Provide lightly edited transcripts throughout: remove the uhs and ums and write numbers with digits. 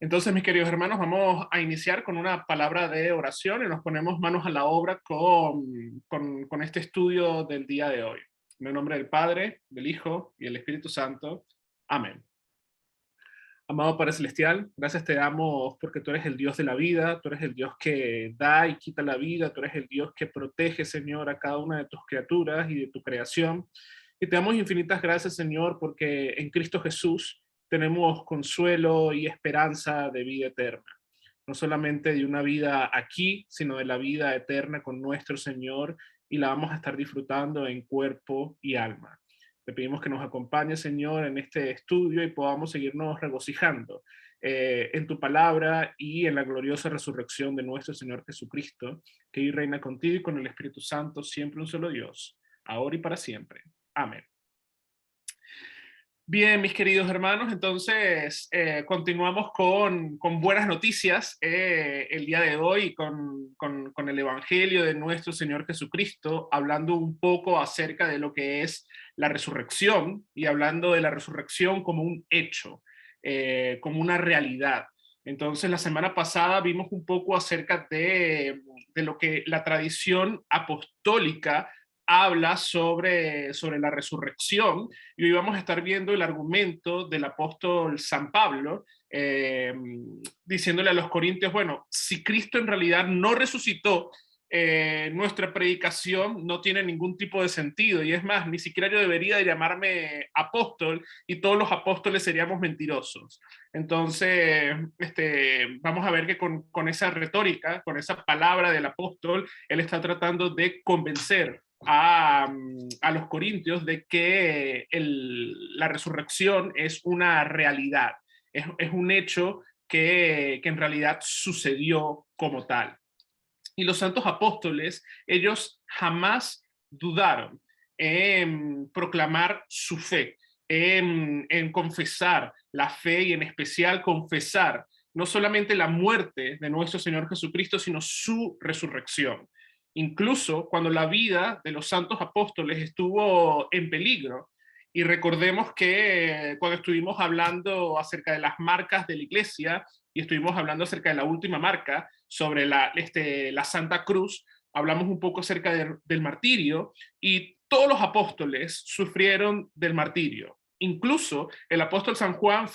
Entonces, mis queridos hermanos, vamos a iniciar con una palabra de oración y nos ponemos manos a la obra con este estudio del día de hoy. En el nombre del Padre, del Hijo y del Espíritu Santo. Amén. Amado Padre Celestial, gracias te damos porque tú eres el Dios de la vida, tú eres el Dios que da y quita la vida, tú eres el Dios que protege, Señor, a cada una de tus criaturas y de tu creación. Y te damos infinitas gracias, Señor, porque en Cristo Jesús tenemos consuelo y esperanza de vida eterna. No solamente de una vida aquí, sino de la vida eterna con nuestro Señor, y la vamos a estar disfrutando en cuerpo y alma. Te pedimos que nos acompañe, Señor, en este estudio y podamos seguirnos regocijando en tu palabra y en la gloriosa resurrección de nuestro Señor Jesucristo, que hoy reina contigo y con el Espíritu Santo, siempre un solo Dios, ahora y para siempre. Amén. Bien, mis queridos hermanos, entonces continuamos con buenas noticias el día de hoy con el Evangelio de nuestro Señor Jesucristo, hablando un poco acerca de lo que es la resurrección y hablando de la resurrección como un hecho, como una realidad. Entonces, la semana pasada vimos un poco acerca de lo que la tradición apostólica habla sobre la resurrección, y hoy vamos a estar viendo el argumento del apóstol San Pablo, diciéndole a los corintios, bueno, si Cristo en realidad no resucitó, nuestra predicación no tiene ningún tipo de sentido, y es más, ni siquiera yo debería de llamarme apóstol, y todos los apóstoles seríamos mentirosos. Entonces, vamos a ver que con esa retórica, con esa palabra del apóstol, él está tratando de convencer a los corintios de que la resurrección es una realidad, es un hecho que en realidad sucedió como tal. Y los santos apóstoles, ellos jamás dudaron en proclamar su fe, en confesar la fe y en especial confesar no solamente la muerte de nuestro Señor Jesucristo, sino su resurrección. Incluso cuando la vida de los santos apóstoles estuvo en peligro, y recordemos que cuando estuvimos hablando acerca de las marcas de la iglesia y estuvimos hablando acerca de la última marca, sobre la Santa Cruz, hablamos un poco acerca del martirio, y todos los apóstoles sufrieron del martirio. Incluso el apóstol San Juan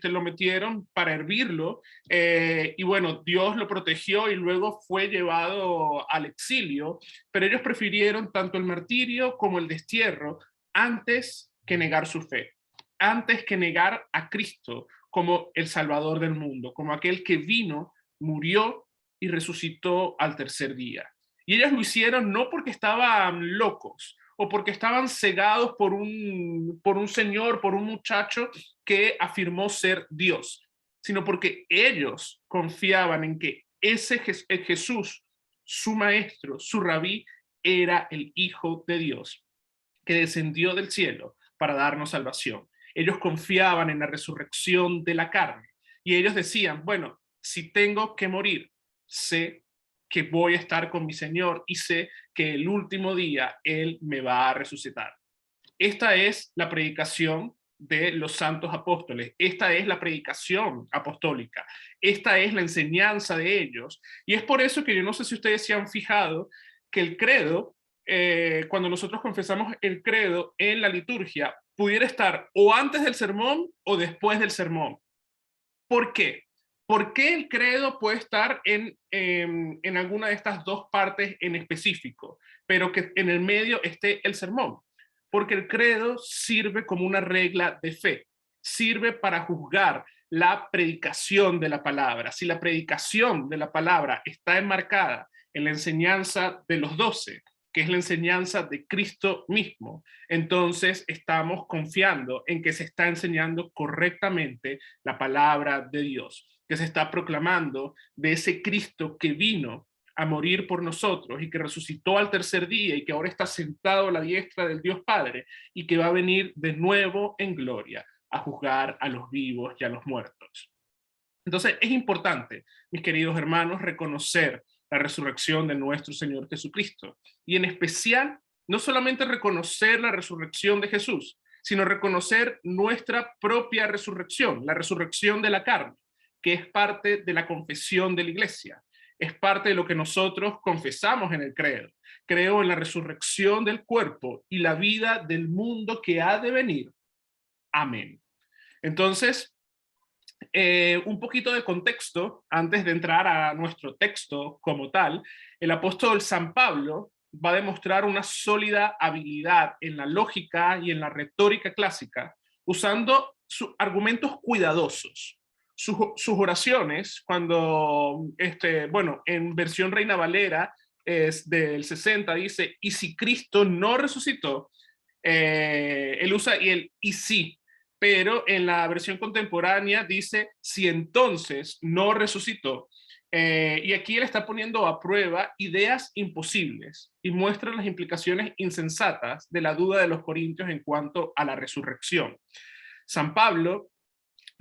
lo metieron para hervirlo, y bueno, Dios lo protegió y luego fue llevado al exilio, pero ellos prefirieron tanto el martirio como el destierro antes que negar su fe, antes que negar a Cristo como el Salvador del mundo, como aquel que vino, murió y resucitó al tercer día. Y ellos lo hicieron no porque estaban locos o porque estaban cegados por un señor, por un muchacho que afirmó ser Dios, sino porque ellos confiaban en que ese Jesús, su maestro, su rabí, era el Hijo de Dios, que descendió del cielo para darnos salvación. Ellos confiaban en la resurrección de la carne y ellos decían, bueno, si tengo que morir, sé que voy a estar con mi Señor y sé que el último día Él me va a resucitar. Esta es la predicación de los santos apóstoles. Esta es la predicación apostólica. Esta es la enseñanza de ellos. Y es por eso que yo no sé si ustedes se han fijado que el credo, cuando nosotros confesamos el credo en la liturgia, pudiera estar o antes del sermón o después del sermón. ¿Por qué? ¿Por qué el credo puede estar en alguna de estas dos partes en específico, pero que en el medio esté el sermón? Porque el credo sirve como una regla de fe, sirve para juzgar la predicación de la palabra. Si la predicación de la palabra está enmarcada en la enseñanza de los 12, que es la enseñanza de Cristo mismo, entonces estamos confiando en que se está enseñando correctamente la palabra de Dios, que se está proclamando de ese Cristo que vino a morir por nosotros y que resucitó al tercer día y que ahora está sentado a la diestra del Dios Padre y que va a venir de nuevo en gloria a juzgar a los vivos y a los muertos. Entonces es importante, mis queridos hermanos, reconocer la resurrección de nuestro Señor Jesucristo. Y en especial, no solamente reconocer la resurrección de Jesús, sino reconocer nuestra propia resurrección, la resurrección de la carne. que es parte de la confesión de la iglesia. Es parte de lo que nosotros confesamos en el credo. Creo en la resurrección del cuerpo y la vida del mundo que ha de venir. Amén. Entonces, un poquito de contexto antes de entrar a nuestro texto como tal. El apóstol San Pablo va a demostrar una sólida habilidad en la lógica y en la retórica clásica, usando argumentos cuidadosos. Sus oraciones, cuando, en versión Reina Valera es del 60, dice, y si Cristo no resucitó, él usa y sí, pero en la versión contemporánea dice, si entonces no resucitó. Y aquí él está poniendo a prueba ideas imposibles y muestra las implicaciones insensatas de la duda de los corintios en cuanto a la resurrección. San Pablo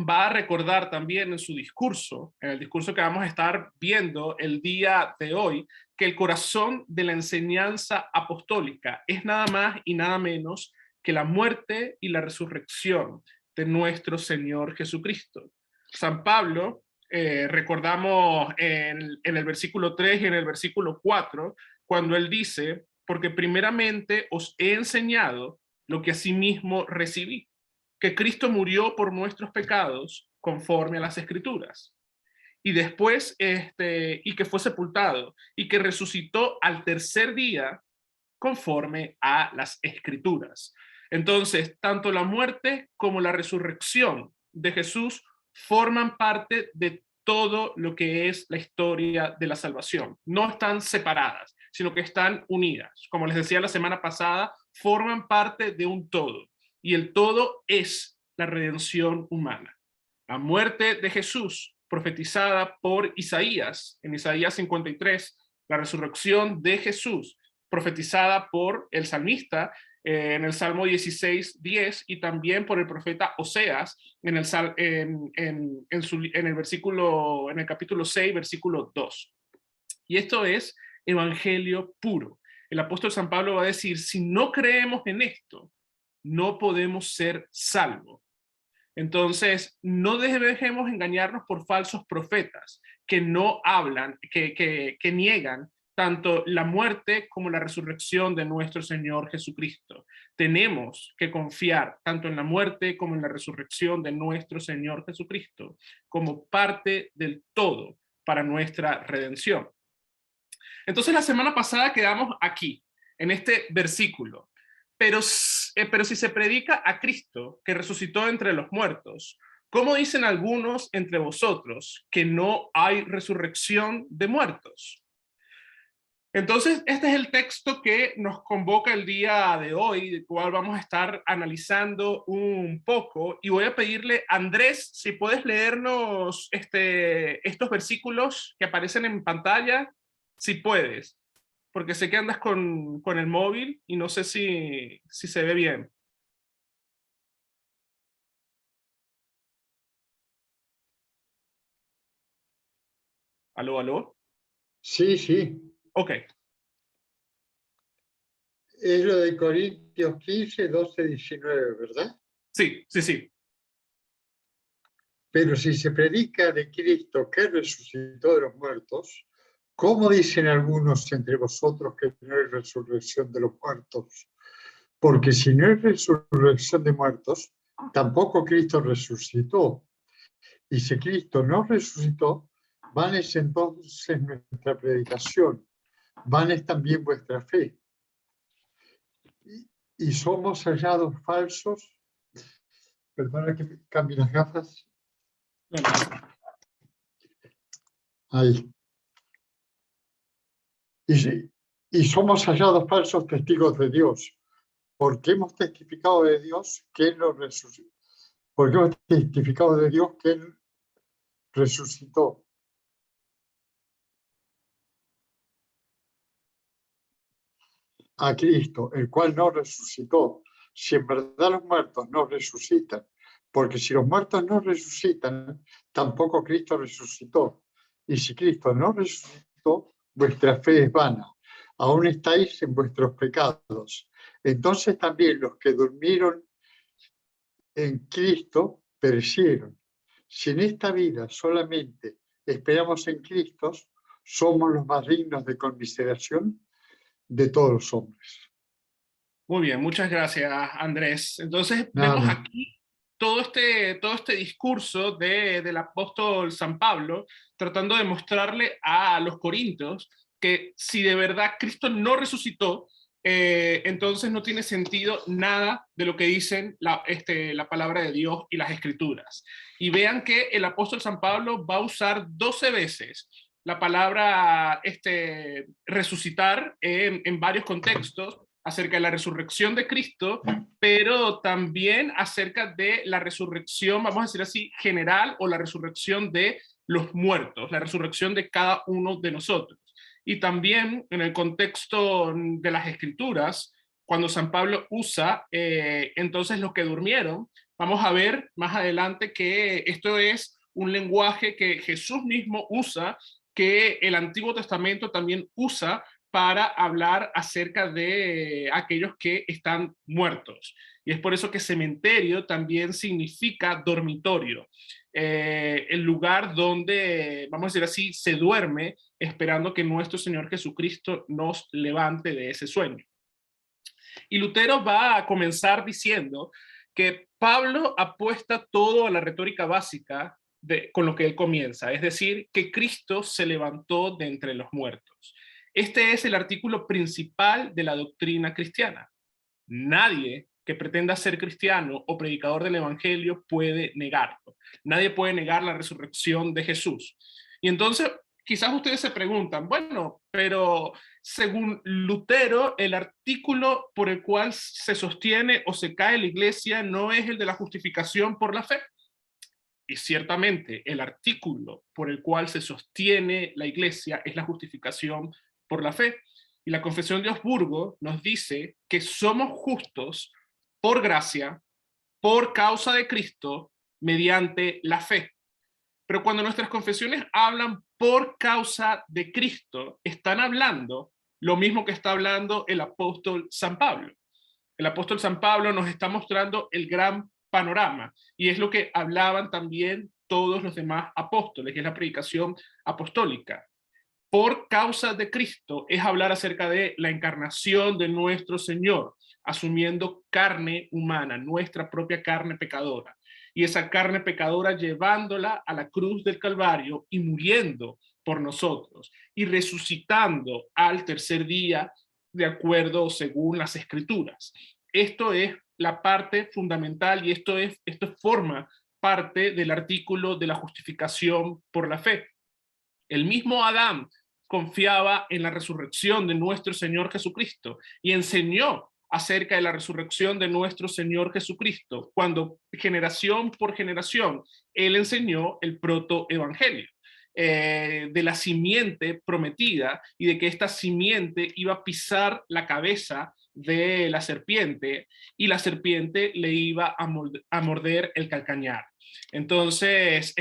va a recordar también en su discurso, en el discurso que vamos a estar viendo el día de hoy, que el corazón de la enseñanza apostólica es nada más y nada menos que la muerte y la resurrección de nuestro Señor Jesucristo. San Pablo, recordamos en el versículo 3 y en el versículo 4, cuando él dice, porque primeramente os he enseñado lo que asimismo recibí, que Cristo murió por nuestros pecados conforme a las Escrituras. Y después, y que fue sepultado, y que resucitó al tercer día conforme a las Escrituras. Entonces, tanto la muerte como la resurrección de Jesús forman parte de todo lo que es la historia de la salvación. No están separadas, sino que están unidas. Como les decía la semana pasada, forman parte de un todo. Y el todo es la redención humana. La muerte de Jesús, profetizada por Isaías, en Isaías 53, la resurrección de Jesús, profetizada por el salmista en el Salmo 16:10 y también por el profeta Oseas en el versículo, en el capítulo 6, versículo 2. Y esto es evangelio puro. El apóstol San Pablo va a decir, si no creemos en esto, no podemos ser salvos. Entonces, no dejemos engañarnos por falsos profetas que no hablan, que niegan tanto la muerte como la resurrección de nuestro Señor Jesucristo. Tenemos que confiar tanto en la muerte como en la resurrección de nuestro Señor Jesucristo como parte del todo para nuestra redención. Entonces, la semana pasada quedamos aquí, en este versículo. Pero si se predica a Cristo, que resucitó entre los muertos, ¿cómo dicen algunos entre vosotros que no hay resurrección de muertos? Entonces, este es el texto que nos convoca el día de hoy, del cual vamos a estar analizando un poco, y voy a pedirle, Andrés, si puedes leernos estos versículos que aparecen en pantalla, si puedes, porque sé que andas con el móvil y no sé si se ve bien. ¿Aló, aló? Sí, sí. Ok. Es lo de Corintios 15, 12, 19, ¿verdad? Sí, sí, sí. Pero si se predica de Cristo que resucitó de los muertos, ¿cómo dicen algunos entre vosotros que no hay resurrección de los muertos? Porque si no hay resurrección de muertos, tampoco Cristo resucitó. Y si Cristo no resucitó, van es entonces nuestra predicación, van es también vuestra fe. Y somos hallados falsos. Perdona que cambie las gafas. Ahí. Y somos hallados falsos testigos de Dios, porque hemos testificado de Dios que Él nos resucitó. Porque hemos testificado de Dios que Él resucitó. A Cristo, el cual no resucitó. Si en verdad los muertos no resucitan, porque si los muertos no resucitan, tampoco Cristo resucitó. Y si Cristo no resucitó, vuestra fe es vana. Aún estáis en vuestros pecados. Entonces también los que durmieron en Cristo perecieron. Si en esta vida solamente esperamos en Cristo, somos los más dignos de conmiseración de todos los hombres. Muy bien, muchas gracias, Andrés. Entonces, Nada vemos más. aquí todo este discurso del apóstol San Pablo, tratando de mostrarle a los corintios que si de verdad Cristo no resucitó, entonces no tiene sentido nada de lo que dicen la palabra de Dios y las escrituras. Y vean que el apóstol San Pablo va a usar 12 veces la palabra resucitar en varios contextos acerca de la resurrección de Cristo, pero también acerca de la resurrección, vamos a decir así, general, o la resurrección de los muertos, la resurrección de cada uno de nosotros. Y también en el contexto de las escrituras, cuando San Pablo usa entonces los que durmieron, vamos a ver más adelante que esto es un lenguaje que Jesús mismo usa, que el Antiguo Testamento también usa para hablar acerca de aquellos que están muertos. Y es por eso que cementerio también significa dormitorio, el lugar donde, vamos a decir así, se duerme esperando que nuestro Señor Jesucristo nos levante de ese sueño. Y Lutero va a comenzar diciendo que Pablo apuesta todo a la retórica básica con lo que él comienza, es decir, que Cristo se levantó de entre los muertos. Este es el artículo principal de la doctrina cristiana. Nadie que pretenda ser cristiano o predicador del evangelio puede negarlo. Nadie puede negar la resurrección de Jesús. Y entonces, quizás ustedes se preguntan, bueno, pero según Lutero, el artículo por el cual se sostiene o se cae la iglesia no es el de la justificación por la fe. Y ciertamente el artículo por el cual se sostiene la iglesia es la justificación por la fe. Y la Confesión de Augsburgo nos dice que somos justos por gracia, por causa de Cristo, mediante la fe. Pero cuando nuestras confesiones hablan por causa de Cristo, están hablando lo mismo que está hablando el apóstol San Pablo. El apóstol San Pablo nos está mostrando el gran panorama, y es lo que hablaban también todos los demás apóstoles, y es la predicación apostólica. Por causa de Cristo es hablar acerca de la encarnación de nuestro Señor, asumiendo carne humana, nuestra propia carne pecadora, y esa carne pecadora llevándola a la cruz del Calvario y muriendo por nosotros, y resucitando al tercer día de acuerdo según las Escrituras. Esto es la parte fundamental, y esto forma parte del artículo de la justificación por la fe. El mismo Adán confiaba en la resurrección de nuestro Señor Jesucristo y enseñó acerca de la resurrección de nuestro Señor Jesucristo, cuando generación por generación él enseñó el protoevangelio, de la simiente prometida, y de que esta simiente iba a pisar la cabeza de la serpiente, y la serpiente le iba a morder el calcañar. Entonces,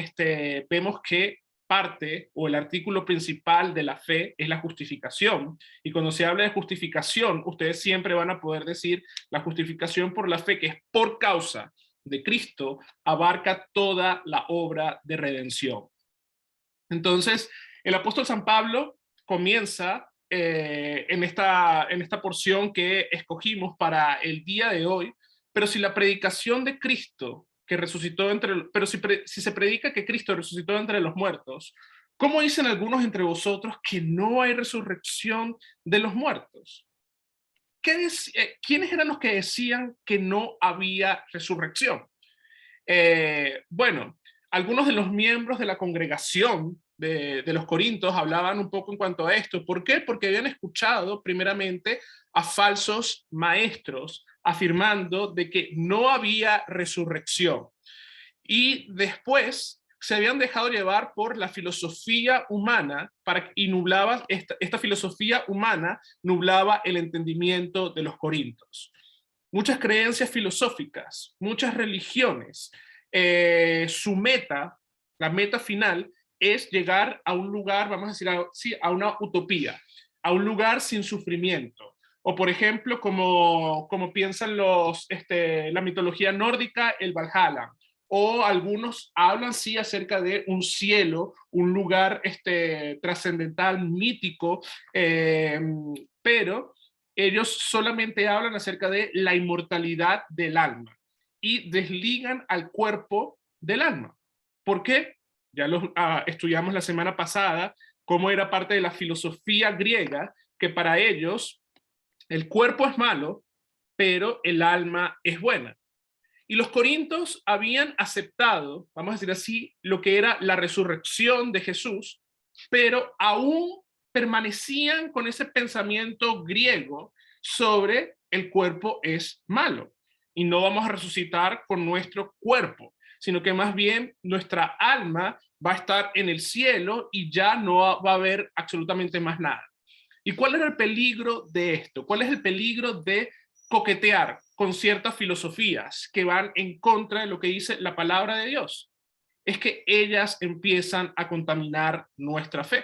vemos que parte o el artículo principal de la fe es la justificación, y cuando se habla de justificación, ustedes siempre van a poder decir la justificación por la fe, que es por causa de Cristo, abarca toda la obra de redención. Entonces, el apóstol San Pablo comienza en esta porción que escogimos para el día de hoy, pero si la predicación de Cristo que resucitó si se predica que Cristo resucitó entre los muertos, ¿cómo dicen algunos entre vosotros que no hay resurrección de los muertos? ¿Quiénes eran los que decían que no había resurrección? Bueno, algunos de los miembros de la congregación de los Corintios hablaban un poco en cuanto a esto. ¿Por qué? Porque habían escuchado primeramente a falsos maestros afirmando de que no había resurrección, y después se habían dejado llevar por la filosofía humana y nublaba esta filosofía humana nublaba el entendimiento de los corintios. Muchas creencias filosóficas, muchas religiones, su meta, la meta final, es llegar a un lugar, vamos a decir así, a una utopía, a un lugar sin sufrimiento. O por ejemplo, como piensan la mitología nórdica, el Valhalla, o algunos hablan sí acerca de un cielo, un lugar trascendental, mítico, pero ellos solamente hablan acerca de la inmortalidad del alma y desligan al cuerpo del alma. ¿Por qué? Ya lo estudiamos la semana pasada, cómo era parte de la filosofía griega, que para ellos el cuerpo es malo, pero el alma es buena. Y los corintios habían aceptado, vamos a decir así, lo que era la resurrección de Jesús, pero aún permanecían con ese pensamiento griego sobre el cuerpo es malo y no vamos a resucitar con nuestro cuerpo, sino que más bien nuestra alma va a estar en el cielo y ya no va a haber absolutamente más nada. ¿Y cuál era el peligro de esto? ¿Cuál es el peligro de coquetear con ciertas filosofías que van en contra de lo que dice la palabra de Dios? Es que ellas empiezan a contaminar nuestra fe.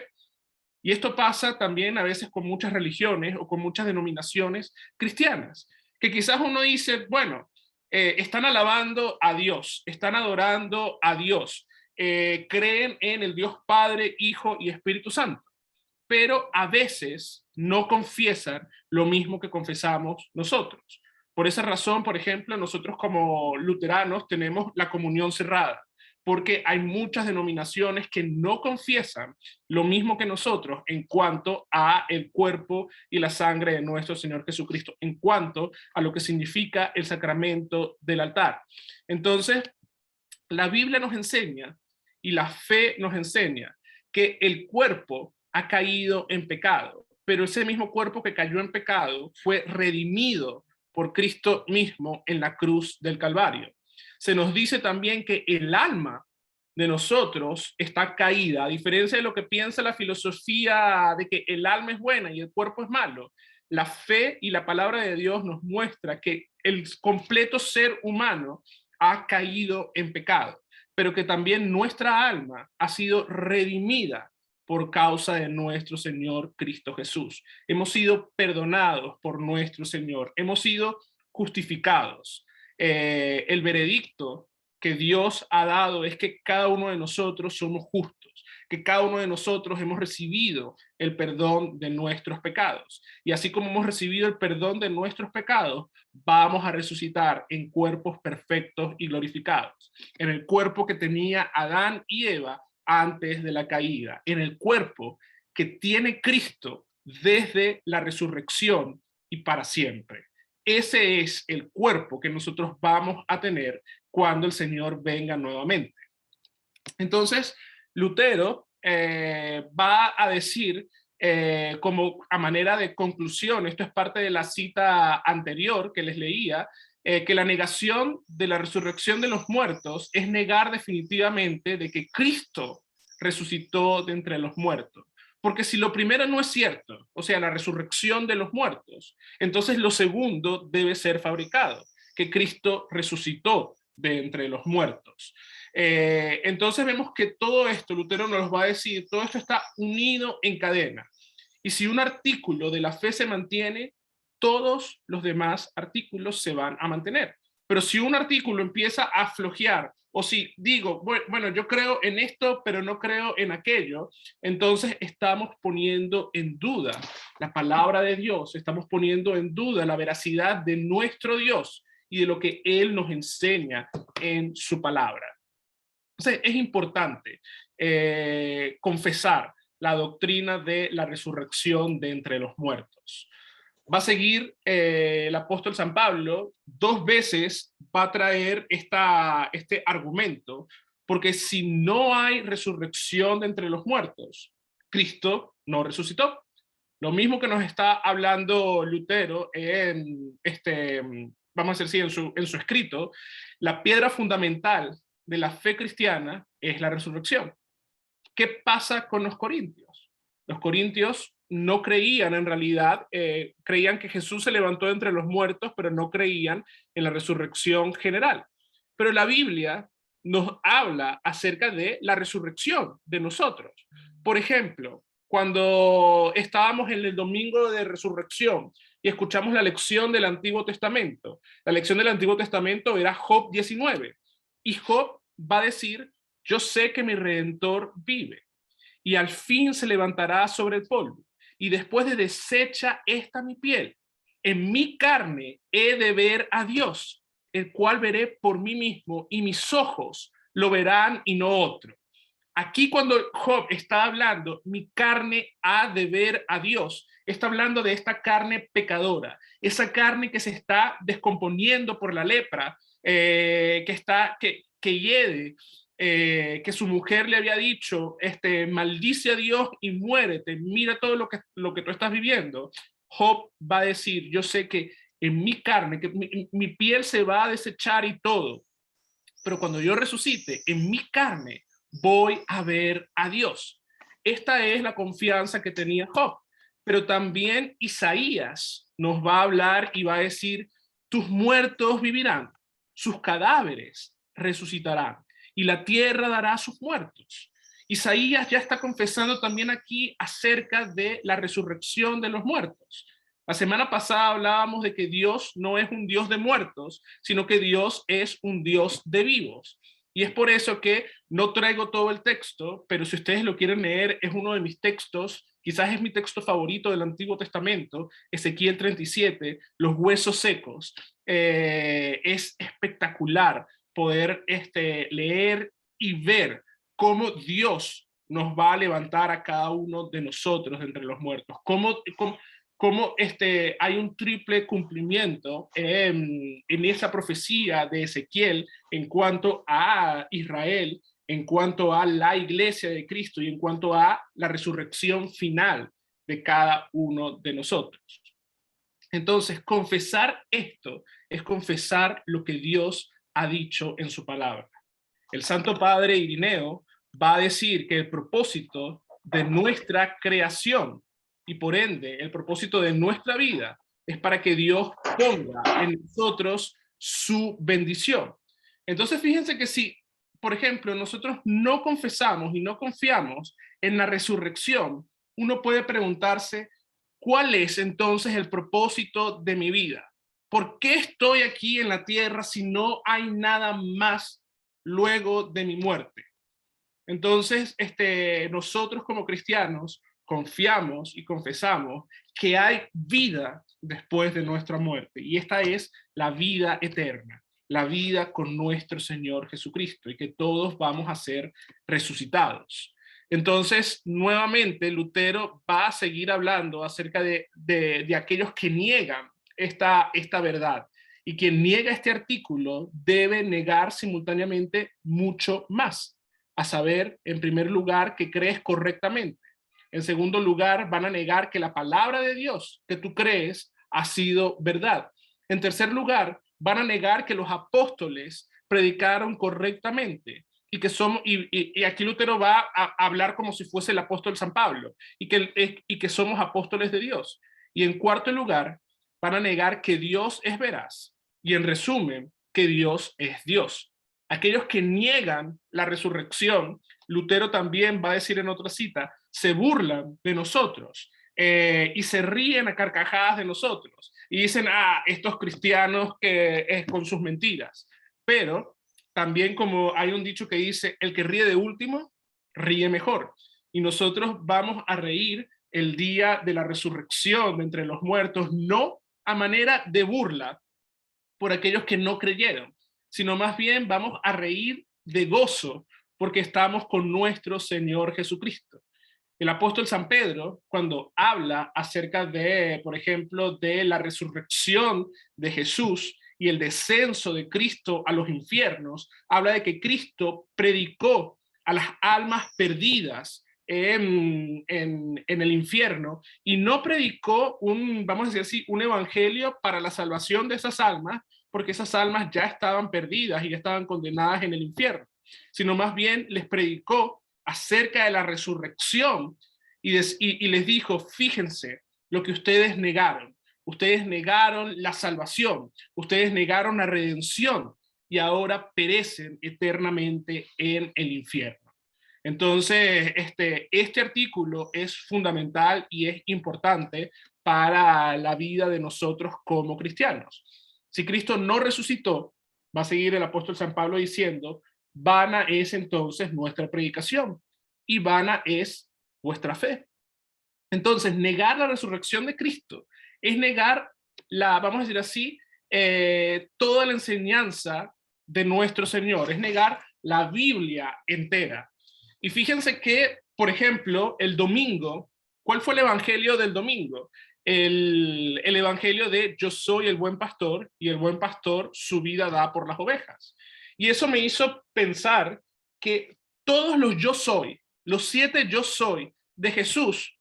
Y esto pasa también a veces con muchas religiones o con muchas denominaciones cristianas, que quizás uno dice, bueno, están alabando a Dios, están adorando a Dios, creen en el Dios Padre, Hijo y Espíritu Santo, pero a veces no confiesan lo mismo que confesamos nosotros. Por esa razón, por ejemplo, nosotros como luteranos tenemos la comunión cerrada, porque hay muchas denominaciones que no confiesan lo mismo que nosotros en cuanto a el cuerpo y la sangre de nuestro Señor Jesucristo, en cuanto a lo que significa el sacramento del altar. Entonces, la Biblia nos enseña y la fe nos enseña que el cuerpo ha caído en pecado, pero ese mismo cuerpo que cayó en pecado fue redimido por Cristo mismo en la cruz del Calvario. Se nos dice también que el alma de nosotros está caída, a diferencia de lo que piensa la filosofía de que el alma es buena y el cuerpo es malo. La fe y la palabra de Dios nos muestra que el completo ser humano ha caído en pecado, pero que también nuestra alma ha sido redimida por causa de nuestro Señor Cristo Jesús. Hemos sido perdonados por nuestro Señor, hemos sido justificados. El veredicto que Dios ha dado es que cada uno de nosotros somos justos, que cada uno de nosotros hemos recibido el perdón de nuestros pecados. Y así como hemos recibido el perdón de nuestros pecados, vamos a resucitar en cuerpos perfectos y glorificados, en el cuerpo que tenía Adán y Eva antes de la caída, en el cuerpo que tiene Cristo desde la resurrección y para siempre. Ese es el cuerpo que nosotros vamos a tener cuando el Señor venga nuevamente. Entonces, Lutero va a decir, como a manera de conclusión, esto es parte de la cita anterior que les leía, que la negación de la resurrección de los muertos es negar definitivamente de que Cristo resucitó de entre los muertos. Porque si lo primero no es cierto, o sea, la resurrección de los muertos, entonces lo segundo debe ser fabricado, que Cristo resucitó de entre los muertos. Entonces vemos que todo esto, Lutero nos va a decir, todo esto está unido en cadena. Y si un artículo de la fe se mantiene, todos los demás artículos se van a mantener. Pero si un artículo empieza a flojear, o si digo, bueno, yo creo en esto, pero no creo en aquello, entonces estamos poniendo en duda la palabra de Dios, estamos poniendo en duda la veracidad de nuestro Dios y de lo que Él nos enseña en su palabra. Entonces es importante confesar la doctrina de la resurrección de entre los muertos. Va a seguir el apóstol San Pablo, 2 veces va a traer este argumento, porque si no hay resurrección de entre los muertos, Cristo no resucitó. Lo mismo que nos está hablando Lutero vamos a decir, en su escrito, la piedra fundamental de la fe cristiana es la resurrección. ¿Qué pasa con los corintios? Los corintios no creían en realidad, creían que Jesús se levantó de entre los muertos, pero no creían en la resurrección general. Pero la Biblia nos habla acerca de la resurrección de nosotros. Por ejemplo, cuando estábamos en el domingo de resurrección y escuchamos la lección del Antiguo Testamento, la lección del Antiguo Testamento era Job 19, y Job va a decir, yo sé que mi Redentor vive y al fin se levantará sobre el polvo. Y después de deshecha esta mi piel, en mi carne he de ver a Dios, el cual veré por mí mismo y mis ojos lo verán y no otro. Aquí cuando Job está hablando, mi carne ha de ver a Dios, está hablando de esta carne pecadora, esa carne que se está descomponiendo por la lepra, que hiede, que su mujer le había dicho, maldice a Dios y muérete, mira todo lo que tú estás viviendo. Job va a decir, yo sé que en mi carne, que mi piel se va a desechar y todo, pero cuando yo resucite, en mi carne voy a ver a Dios. Esta es la confianza que tenía Job. Pero también Isaías nos va a hablar y va a decir, tus muertos vivirán, sus cadáveres resucitarán y la tierra dará a sus muertos. Isaías ya está confesando también aquí acerca de la resurrección de los muertos. La semana pasada hablábamos de que Dios no es un Dios de muertos, sino que Dios es un Dios de vivos. Y es por eso que no traigo todo el texto, pero si ustedes lo quieren leer, es uno de mis textos, quizás es mi texto favorito del Antiguo Testamento, Ezequiel 37, los huesos secos. Es espectacular poder leer y ver cómo Dios nos va a levantar a cada uno de nosotros de entre los muertos, cómo hay un triple cumplimiento en esa profecía de Ezequiel en cuanto a Israel, en cuanto a la iglesia de Cristo y en cuanto a la resurrección final de cada uno de nosotros. Entonces, confesar esto es confesar lo que Dios ha dicho en su palabra. El Santo Padre Irineo va a decir que el propósito de nuestra creación y por ende el propósito de nuestra vida es para que Dios ponga en nosotros su bendición. Entonces fíjense que si, por ejemplo, nosotros no confesamos y no confiamos en la resurrección, uno puede preguntarse, ¿cuál es entonces el propósito de mi vida? ¿Por qué estoy aquí en la tierra si no hay nada más luego de mi muerte? Entonces, nosotros como cristianos confiamos y confesamos que hay vida después de nuestra muerte y esta es la vida eterna, la vida con nuestro Señor Jesucristo y que todos vamos a ser resucitados. Entonces, nuevamente, Lutero va a seguir hablando acerca de aquellos que niegan esta verdad. Y quien niega este artículo debe negar simultáneamente mucho más, a saber, en primer lugar, que crees correctamente. En segundo lugar, van a negar que la palabra de Dios que tú crees ha sido verdad. En tercer lugar, van a negar que los apóstoles predicaron correctamente y que somos, y aquí Lutero va a hablar como si fuese el apóstol San Pablo y que somos apóstoles de Dios. Y en cuarto lugar, van a negar que Dios es veraz y en resumen, que Dios es Dios. Aquellos que niegan la resurrección, Lutero también va a decir en otra cita, se burlan de nosotros y se ríen a carcajadas de nosotros y dicen, estos cristianos que con sus mentiras. Pero también como hay un dicho que dice, el que ríe de último, ríe mejor. Y nosotros vamos a reír el día de la resurrección de entre los muertos, no a manera de burla por aquellos que no creyeron, sino más bien vamos a reír de gozo porque estamos con nuestro Señor Jesucristo. El apóstol San Pedro, cuando habla acerca de, por ejemplo, de la resurrección de Jesús y el descenso de Cristo a los infiernos, habla de que Cristo predicó a las almas perdidas en el infierno y no predicó vamos a decir así, un evangelio para la salvación de esas almas, porque esas almas ya estaban perdidas y ya estaban condenadas en el infierno, sino más bien les predicó acerca de la resurrección y les dijo, fíjense lo que ustedes negaron la salvación, ustedes negaron la redención y ahora perecen eternamente en el infierno. Entonces, este artículo es fundamental y es importante para la vida de nosotros como cristianos. Si Cristo no resucitó, va a seguir el apóstol San Pablo diciendo, vana es entonces nuestra predicación y vana es vuestra fe. Entonces, negar la resurrección de Cristo es negar vamos a decir así, toda la enseñanza de nuestro Señor, es negar la Biblia entera. Y fíjense que, por ejemplo, el domingo, ¿cuál fue el evangelio del domingo? El evangelio de yo soy el buen pastor y el buen pastor su vida da por las ovejas. Y eso me hizo pensar que todos los yo soy, los 7 yo soy de Jesús,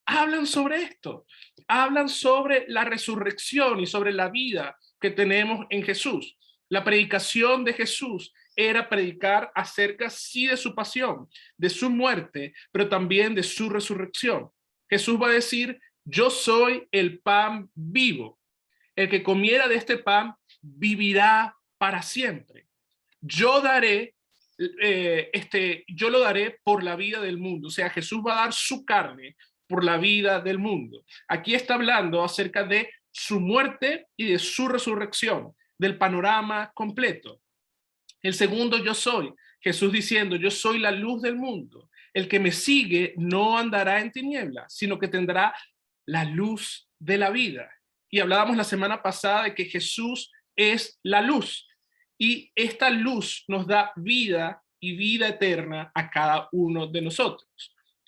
hablan sobre esto, hablan sobre la resurrección y sobre la vida que tenemos en Jesús. La predicación de Jesús era predicar acerca sí de su pasión, de su muerte, pero también de su resurrección. Jesús va a decir, yo soy el pan vivo. El que comiera de este pan vivirá para siempre. Yo daré, yo lo daré por la vida del mundo. O sea, Jesús va a dar su carne por la vida del mundo. Aquí está hablando acerca de su muerte y de su resurrección, del panorama completo. El segundo yo soy, Jesús diciendo, yo soy la luz del mundo. El que me sigue no andará en tinieblas, sino que tendrá la luz de la vida. Y hablábamos la semana pasada de que Jesús es la luz. Y esta luz nos da vida y vida eterna a cada uno de nosotros.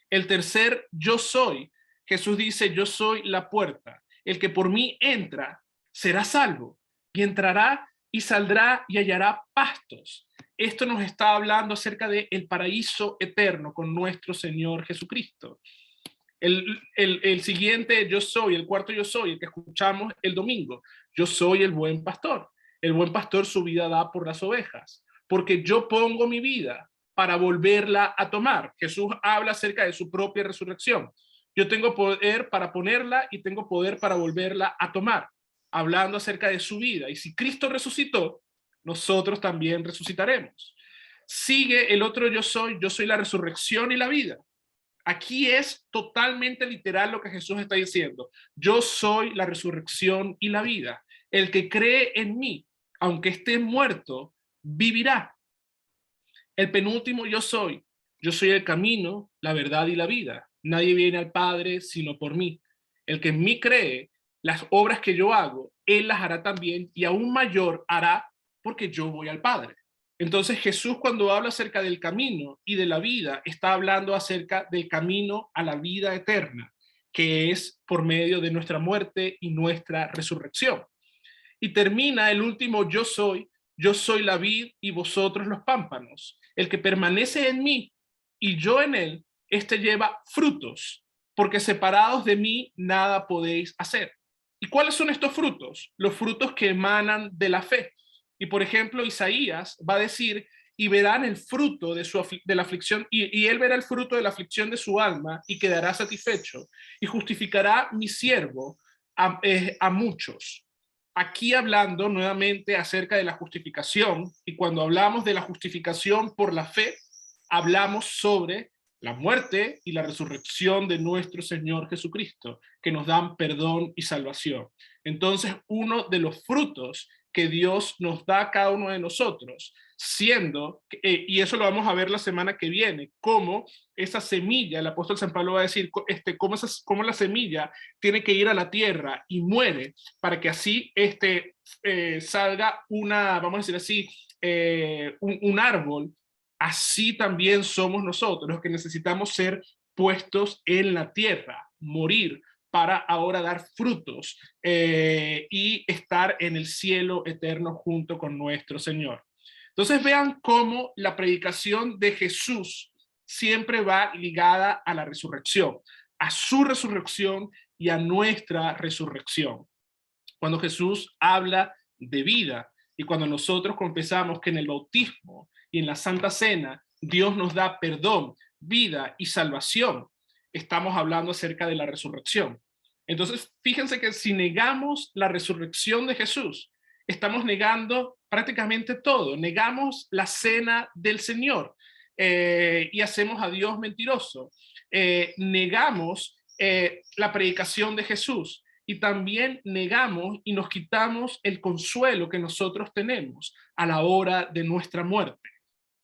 El tercer yo soy, Jesús dice, yo soy la puerta. El que por mí entra será salvo y entrará y saldrá y hallará pastos. Esto nos está hablando acerca del paraíso eterno con nuestro Señor Jesucristo. El siguiente yo soy, el cuarto yo soy, el que escuchamos el domingo, yo soy el buen pastor. El buen pastor su vida da por las ovejas, porque yo pongo mi vida para volverla a tomar. Jesús habla acerca de su propia resurrección. Yo tengo poder para ponerla y tengo poder para volverla a tomar, hablando acerca de su vida. Y si Cristo resucitó, nosotros también resucitaremos. Sigue el otro yo soy la resurrección y la vida. Aquí es totalmente literal lo que Jesús está diciendo. Yo soy la resurrección y la vida. El que cree en mí, aunque esté muerto, vivirá. El penúltimo yo soy el camino, la verdad y la vida. Nadie viene al Padre sino por mí. El que en mí cree, las obras que yo hago, él las hará también y aún mayor hará porque yo voy al Padre. Entonces Jesús, cuando habla acerca del camino y de la vida, está hablando acerca del camino a la vida eterna, que es por medio de nuestra muerte y nuestra resurrección. Y termina el último yo soy la vid y vosotros los pámpanos. El que permanece en mí y yo en él, este lleva frutos, porque separados de mí nada podéis hacer. ¿Y cuáles son estos frutos? Los frutos que emanan de la fe. Y por ejemplo, Isaías va a decir, y verán el fruto de la aflicción, y él verá el fruto de la aflicción de su alma y quedará satisfecho, y justificará mi siervo a muchos. Aquí hablando nuevamente acerca de la justificación, y cuando hablamos de la justificación por la fe, hablamos sobre la muerte y la resurrección de nuestro Señor Jesucristo, que nos dan perdón y salvación. Entonces, uno de los frutos que Dios nos da a cada uno de nosotros, siendo, y eso lo vamos a ver la semana que viene, cómo esa semilla, el apóstol San Pablo va a decir, cómo la semilla tiene que ir a la tierra y muere, para que así salga vamos a decir así, un árbol. Así también somos nosotros, los que necesitamos ser puestos en la tierra, morir, para ahora dar frutos y estar en el cielo eterno junto con nuestro Señor. Entonces vean cómo la predicación de Jesús siempre va ligada a la resurrección, a su resurrección y a nuestra resurrección. Cuando Jesús habla de vida y cuando nosotros confesamos que en el bautismo y en la Santa Cena Dios nos da perdón, vida y salvación, estamos hablando acerca de la resurrección. Entonces, fíjense que si negamos la resurrección de Jesús, estamos negando prácticamente todo. Negamos la cena del Señor y hacemos a Dios mentiroso. Negamos la predicación de Jesús y también negamos y nos quitamos el consuelo que nosotros tenemos a la hora de nuestra muerte.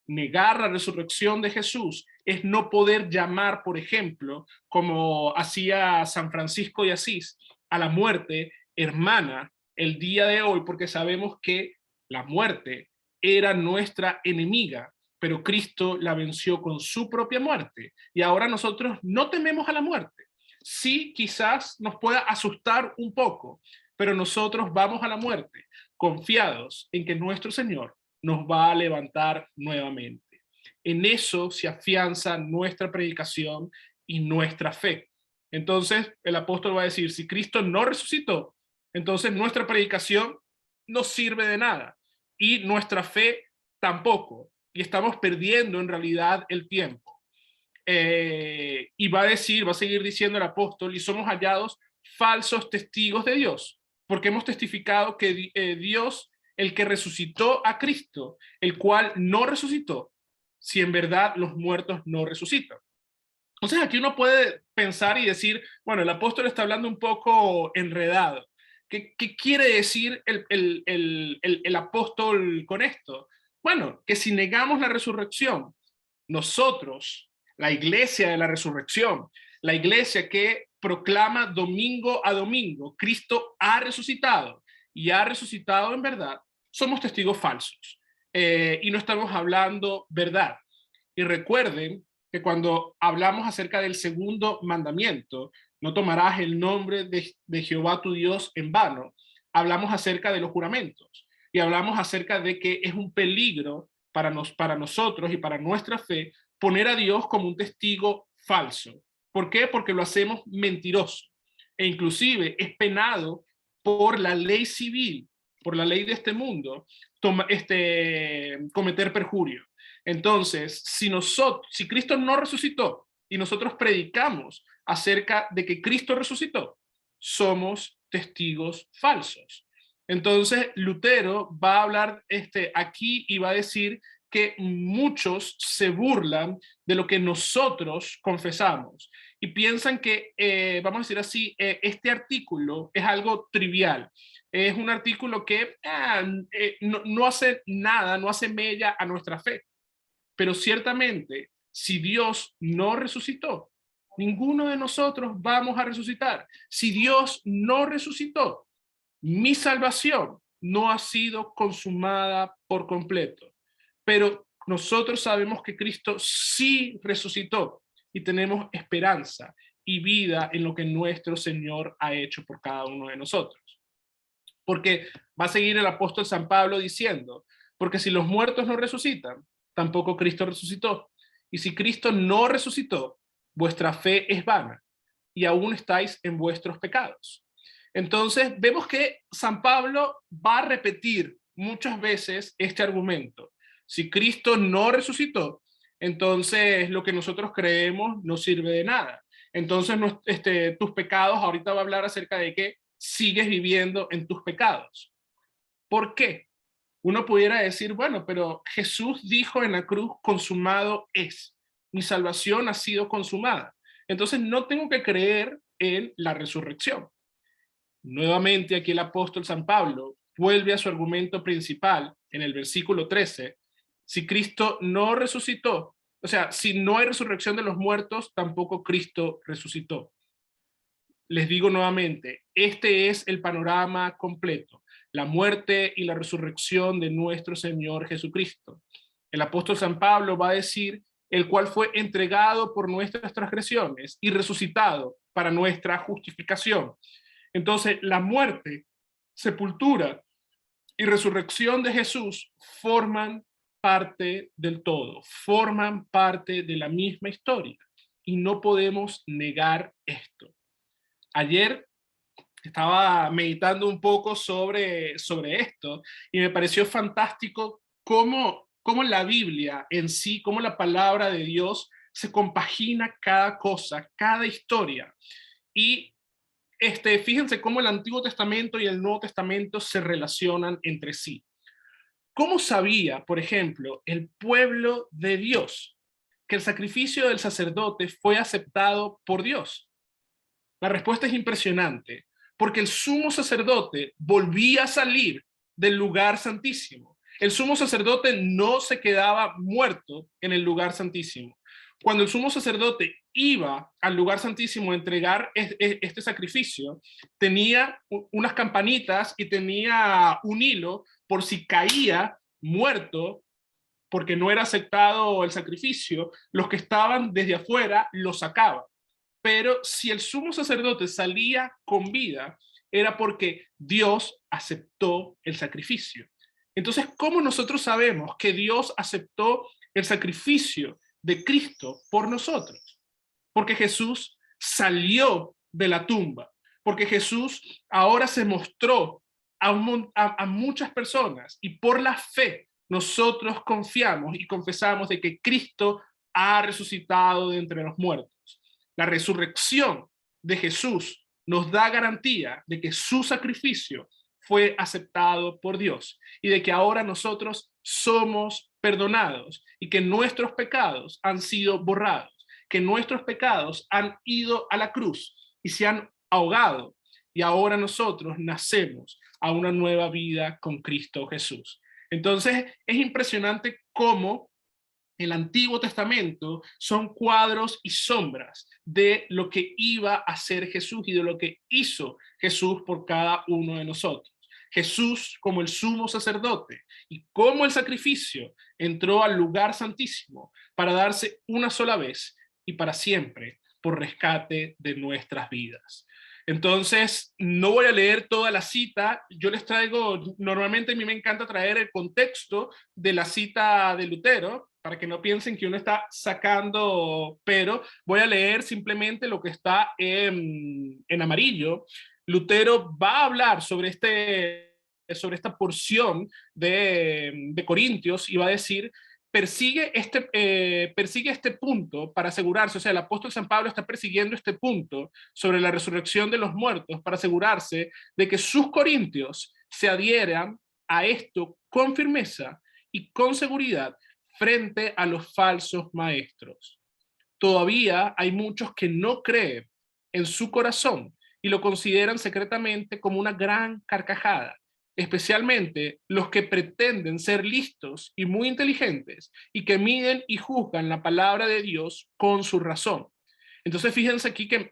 Negar la resurrección de Jesús es no poder llamar, por ejemplo, como hacía San Francisco de Asís, a la muerte hermana el día de hoy, porque sabemos que la muerte era nuestra enemiga, pero Cristo la venció con su propia muerte. Y ahora nosotros no tememos a la muerte. Sí, quizás nos pueda asustar un poco, pero nosotros vamos a la muerte confiados en que nuestro Señor nos va a levantar nuevamente. En eso se afianza nuestra predicación y nuestra fe. Entonces el apóstol va a decir, si Cristo no resucitó, entonces nuestra predicación no sirve de nada y nuestra fe tampoco. Y estamos perdiendo en realidad el tiempo. Y va a seguir diciendo el apóstol, y somos hallados falsos testigos de Dios, porque hemos testificado que Dios, el que resucitó a Cristo, el cual no resucitó, si en verdad los muertos no resucitan. Entonces aquí uno puede pensar y decir, bueno, el apóstol está hablando un poco enredado. ¿Qué quiere decir el apóstol con esto? Bueno, que si negamos la resurrección, nosotros, la iglesia de la resurrección, la iglesia que proclama domingo a domingo, Cristo ha resucitado y ha resucitado en verdad, somos testigos falsos y no estamos hablando verdad. Y recuerden que cuando hablamos acerca del segundo mandamiento, no tomarás el nombre de Jehová tu Dios en vano, hablamos acerca de los juramentos y hablamos acerca de que es un peligro para nosotros y para nuestra fe poner a Dios como un testigo falso. ¿Por qué? Porque lo hacemos mentiroso e inclusive es penado por la ley civil, por la ley de este mundo, cometer perjurio. Entonces, si Cristo no resucitó y nosotros predicamos acerca de que Cristo resucitó, somos testigos falsos. Entonces, Lutero va a hablar aquí y va a decir que muchos se burlan de lo que nosotros confesamos y piensan que, vamos a decir así, este artículo es algo trivial. Es un artículo que no hace nada, no hace mella a nuestra fe. Pero ciertamente, si Dios no resucitó, ninguno de nosotros vamos a resucitar. Si Dios no resucitó, mi salvación no ha sido consumada por completo. Pero nosotros sabemos que Cristo sí resucitó y tenemos esperanza y vida en lo que nuestro Señor ha hecho por cada uno de nosotros. Porque va a seguir el apóstol San Pablo diciendo, porque si los muertos no resucitan, tampoco Cristo resucitó. Y si Cristo no resucitó, vuestra fe es vana y aún estáis en vuestros pecados. Entonces vemos que San Pablo va a repetir muchas veces este argumento. Si Cristo no resucitó, entonces lo que nosotros creemos no sirve de nada. Entonces tus pecados, ahorita va a hablar acerca de que sigues viviendo en tus pecados. ¿Por qué? Uno pudiera decir, bueno, pero Jesús dijo en la cruz, consumado es. Mi salvación ha sido consumada. Entonces no tengo que creer en la resurrección. Nuevamente aquí el apóstol San Pablo vuelve a su argumento principal en el versículo 13. Si Cristo no resucitó, o sea, si no hay resurrección de los muertos, tampoco Cristo resucitó. Les digo nuevamente, este es el panorama completo, la muerte y la resurrección de nuestro Señor Jesucristo. El apóstol San Pablo va a decir, el cual fue entregado por nuestras transgresiones y resucitado para nuestra justificación. Entonces, la muerte, sepultura y resurrección de Jesús forman parte del todo, forman parte de la misma historia y no podemos negar esto. Ayer estaba meditando un poco sobre esto y me pareció fantástico cómo la Biblia en sí, cómo la palabra de Dios se compagina cada cosa, cada historia. Y fíjense cómo el Antiguo Testamento y el Nuevo Testamento se relacionan entre sí. ¿Cómo sabía, por ejemplo, el pueblo de Dios que el sacrificio del sacerdote fue aceptado por Dios? La respuesta es impresionante, porque el sumo sacerdote volvía a salir del lugar santísimo. El sumo sacerdote no se quedaba muerto en el lugar santísimo. Cuando el sumo sacerdote iba al lugar santísimo a entregar este sacrificio, tenía unas campanitas y tenía un hilo por si caía muerto porque no era aceptado el sacrificio, los que estaban desde afuera lo sacaban. Pero si el sumo sacerdote salía con vida, era porque Dios aceptó el sacrificio. Entonces, ¿cómo nosotros sabemos que Dios aceptó el sacrificio de Cristo por nosotros? Porque Jesús salió de la tumba, porque Jesús ahora se mostró a muchas personas y por la fe nosotros confiamos y confesamos de que Cristo ha resucitado de entre los muertos. La resurrección de Jesús nos da garantía de que su sacrificio fue aceptado por Dios y de que ahora nosotros somos perdonados y que nuestros pecados han sido borrados, que nuestros pecados han ido a la cruz y se han ahogado y ahora nosotros nacemos a una nueva vida con Cristo Jesús. Entonces es impresionante cómo el Antiguo Testamento son cuadros y sombras de lo que iba a hacer Jesús y de lo que hizo Jesús por cada uno de nosotros. Jesús como el sumo sacerdote y como el sacrificio entró al lugar santísimo para darse una sola vez y para siempre por rescate de nuestras vidas. Entonces, no voy a leer toda la cita, yo les traigo, normalmente a mí me encanta traer el contexto de la cita de Lutero, para que no piensen que uno está sacando, pero voy a leer simplemente lo que está en amarillo. Lutero va a hablar sobre esta porción de Corintios y va a decir, persigue este punto para asegurarse, o sea, el apóstol San Pablo está persiguiendo este punto sobre la resurrección de los muertos para asegurarse de que sus corintios se adhieran a esto con firmeza y con seguridad frente a los falsos maestros. Todavía hay muchos que no creen en su corazón y lo consideran secretamente como una gran carcajada, especialmente los que pretenden ser listos y muy inteligentes y que miden y juzgan la palabra de Dios con su razón. Entonces fíjense aquí que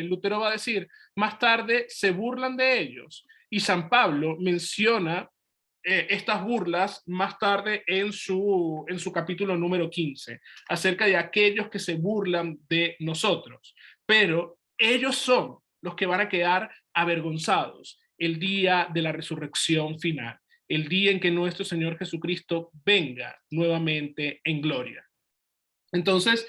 Lutero va a decir, más tarde se burlan de ellos y San Pablo menciona estas burlas más tarde en su capítulo número 15, acerca de aquellos que se burlan de nosotros. Pero ellos son los que van a quedar avergonzados el día de la resurrección final, el día en que nuestro Señor Jesucristo venga nuevamente en gloria. Entonces,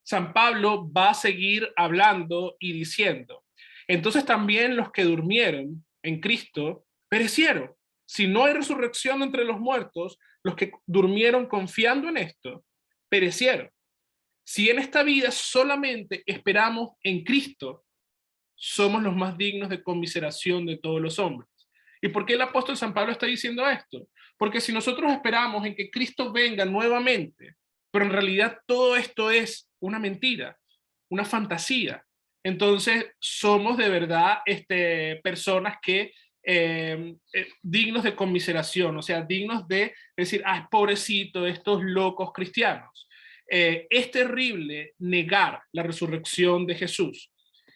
San Pablo va a seguir hablando y diciendo, entonces también los que durmieron en Cristo perecieron. Si no hay resurrección entre los muertos, los que durmieron confiando en esto, perecieron. Si en esta vida solamente esperamos en Cristo, somos los más dignos de conmiseración de todos los hombres. ¿Y por qué el apóstol San Pablo está diciendo esto? Porque si nosotros esperamos en que Cristo venga nuevamente, pero en realidad todo esto es una mentira, una fantasía, entonces somos de verdad personas que dignos de conmiseración, o sea, dignos de decir, pobrecito, estos locos cristianos. Es terrible negar la resurrección de Jesús.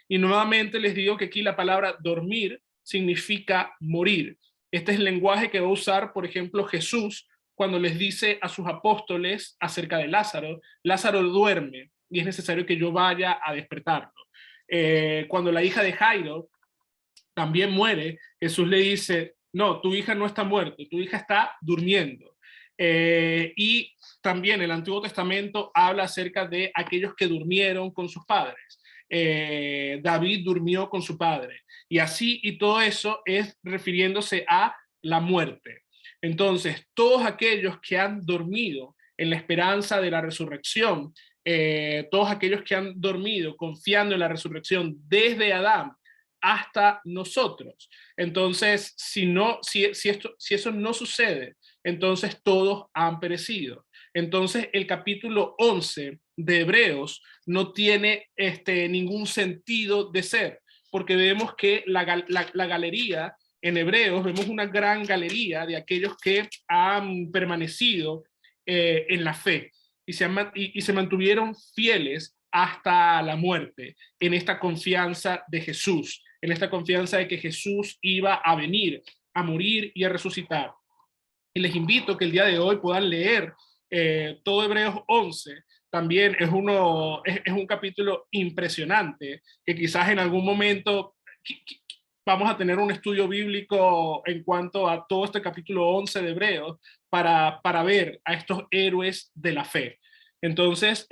Y nuevamente les digo que aquí la palabra dormir significa morir. Este es el lenguaje que va a usar, por ejemplo, Jesús cuando les dice a sus apóstoles acerca de Lázaro, Lázaro duerme y es necesario que yo vaya a despertarlo. Cuando la hija de Jairo también muere, Jesús le dice, no, tu hija no está muerta, tu hija está durmiendo. Y también el Antiguo Testamento habla acerca de aquellos que durmieron con sus padres. David durmió con su padre. Y así, y todo eso es refiriéndose a la muerte. Entonces, todos aquellos que han dormido en la esperanza de la resurrección, todos aquellos que han dormido confiando en la resurrección desde Adán hasta nosotros. Entonces, si eso no sucede, entonces todos han perecido. Entonces, el capítulo 11 de Hebreos no tiene ningún sentido de ser, porque vemos que la galería en Hebreos vemos una gran galería de aquellos que han permanecido en la fe y se mantuvieron fieles hasta la muerte, en esta confianza de Jesús, en esta confianza de que Jesús iba a venir, a morir y a resucitar. Y les invito a que el día de hoy puedan leer todo Hebreos 11. También es un capítulo impresionante, que quizás en algún momento vamos a tener un estudio bíblico en cuanto a todo este capítulo 11 de Hebreos para ver a estos héroes de la fe. Entonces,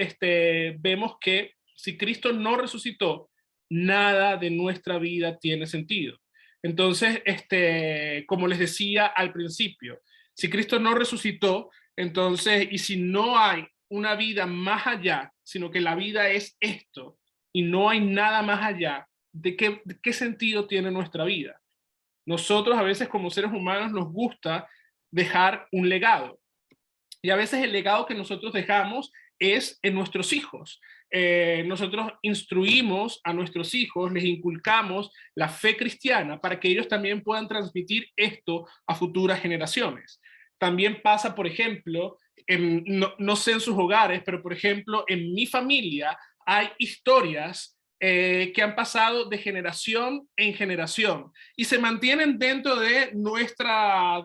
vemos que si Cristo no resucitó, nada de nuestra vida tiene sentido. Entonces, como les decía al principio, si Cristo no resucitó, entonces, y si no hay una vida más allá, sino que la vida es esto, y no hay nada más allá, ¿de qué sentido tiene nuestra vida? Nosotros a veces como seres humanos nos gusta dejar un legado. Y a veces el legado que nosotros dejamos es en nuestros hijos. Nosotros instruimos a nuestros hijos, les inculcamos la fe cristiana para que ellos también puedan transmitir esto a futuras generaciones. También pasa, por ejemplo, no sé en sus hogares, pero por ejemplo, en mi familia hay historias que han pasado de generación en generación y se mantienen dentro de nuestra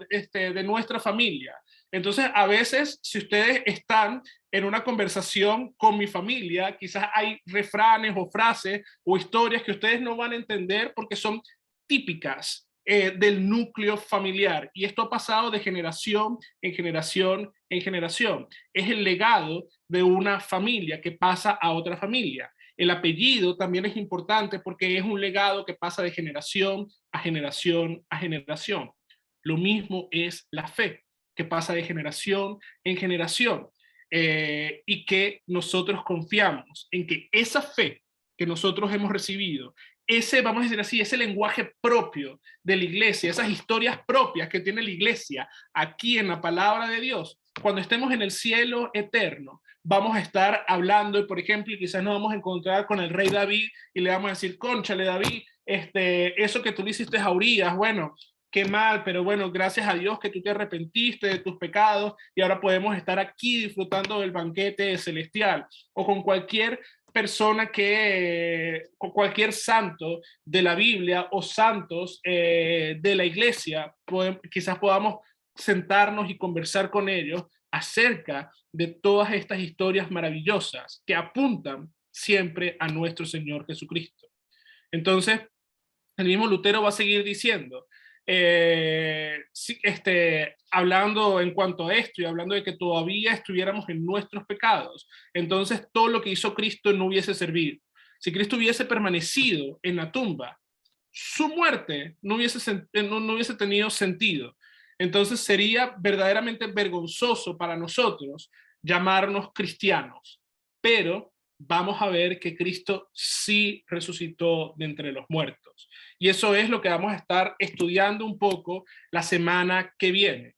familia. Entonces, a veces, si ustedes están en una conversación con mi familia, quizás hay refranes o frases o historias que ustedes no van a entender porque son típicas del núcleo familiar. Y esto ha pasado de generación en generación en generación. Es el legado de una familia que pasa a otra familia. El apellido también es importante porque es un legado que pasa de generación a generación a generación. Lo mismo es la fe, que pasa de generación en generación, y que nosotros confiamos en que esa fe que nosotros hemos recibido, vamos a decir así, ese lenguaje propio de la iglesia, esas historias propias que tiene la iglesia aquí en la palabra de Dios, cuando estemos en el cielo eterno, vamos a estar hablando, y por ejemplo, quizás nos vamos a encontrar con el rey David y le vamos a decir, cónchale David, eso que tú le hiciste a Urías, bueno, qué mal, pero bueno, gracias a Dios que tú te arrepentiste de tus pecados y ahora podemos estar aquí disfrutando del banquete celestial. O con cualquier persona con cualquier santo de la Biblia o santos de la iglesia, quizás podamos sentarnos y conversar con ellos acerca de todas estas historias maravillosas que apuntan siempre a nuestro Señor Jesucristo. Entonces, el mismo Lutero va a seguir diciendo, hablando en cuanto a esto y hablando de que todavía estuviéramos en nuestros pecados, entonces todo lo que hizo Cristo no hubiese servido. Si Cristo hubiese permanecido en la tumba, su muerte no hubiese tenido sentido. Entonces sería verdaderamente vergonzoso para nosotros llamarnos cristianos, pero vamos a ver que Cristo sí resucitó de entre los muertos. Y eso es lo que vamos a estar estudiando un poco la semana que viene.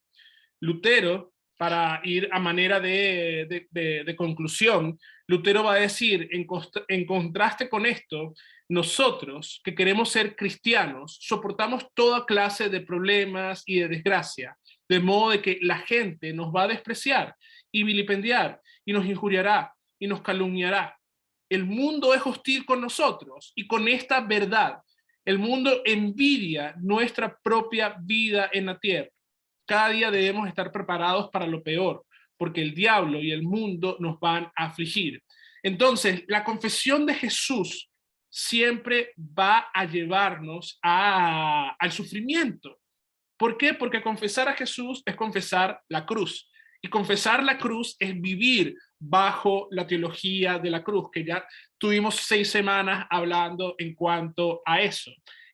Lutero, para ir a manera de conclusión, Lutero va a decir, en contraste con esto, nosotros que queremos ser cristianos, soportamos toda clase de problemas y de desgracia, de modo de que la gente nos va a despreciar y vilipendiar y nos injuriará y nos calumniará. El mundo es hostil con nosotros y con esta verdad. El mundo envidia nuestra propia vida en la tierra. Cada día debemos estar preparados para lo peor, porque el diablo y el mundo nos van a afligir. Entonces, la confesión de Jesús siempre va a llevarnos al sufrimiento. ¿Por qué? Porque confesar a Jesús es confesar la cruz. Y confesar la cruz es vivir bajo la teología de la cruz, que ya tuvimos 6 semanas hablando en cuanto a eso.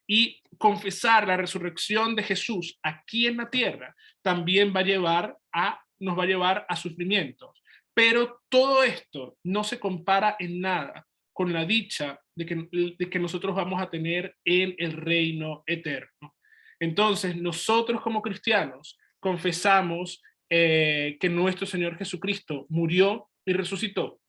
Y confesar la resurrección de Jesús aquí en la tierra también nos va a llevar a sufrimientos. Pero todo esto no se compara en nada con la dicha de que nosotros vamos a tener en el reino eterno. Entonces, nosotros como cristianos confesamos que nuestro Señor Jesucristo murió y resucitó.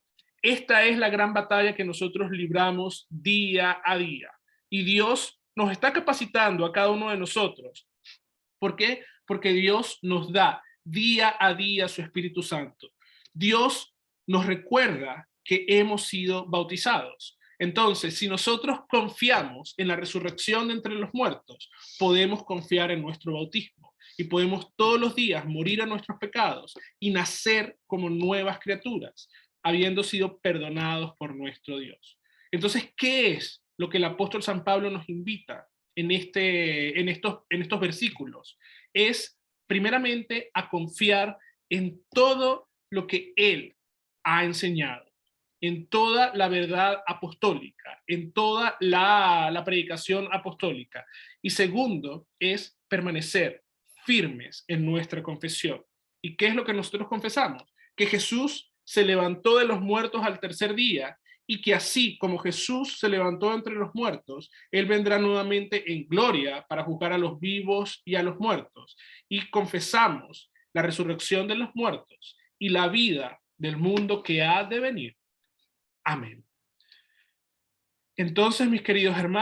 Esta es la gran batalla que nosotros libramos día a día. Y Dios nos está capacitando a cada uno de nosotros. ¿Por qué? Porque Dios nos da día a día su Espíritu Santo. Dios nos recuerda que hemos sido bautizados. Entonces, si nosotros confiamos en la resurrección de entre los muertos, podemos confiar en nuestro bautismo y podemos todos los días morir a nuestros pecados y nacer como nuevas criaturas, habiendo sido perdonados por nuestro Dios. Entonces, ¿qué es lo que el apóstol San Pablo nos invita en estos versículos? Es primeramente a confiar en todo lo que él ha enseñado, en toda la verdad apostólica, en toda la predicación apostólica. Y segundo, es permanecer firmes en nuestra confesión. ¿Y qué es lo que nosotros confesamos? Que Jesús se levantó de los muertos al tercer día y que así como Jesús se levantó entre los muertos, Él vendrá nuevamente en gloria para juzgar a los vivos y a los muertos. Y confesamos la resurrección de los muertos y la vida del mundo que ha de venir. Amén. Entonces, mis queridos hermanos,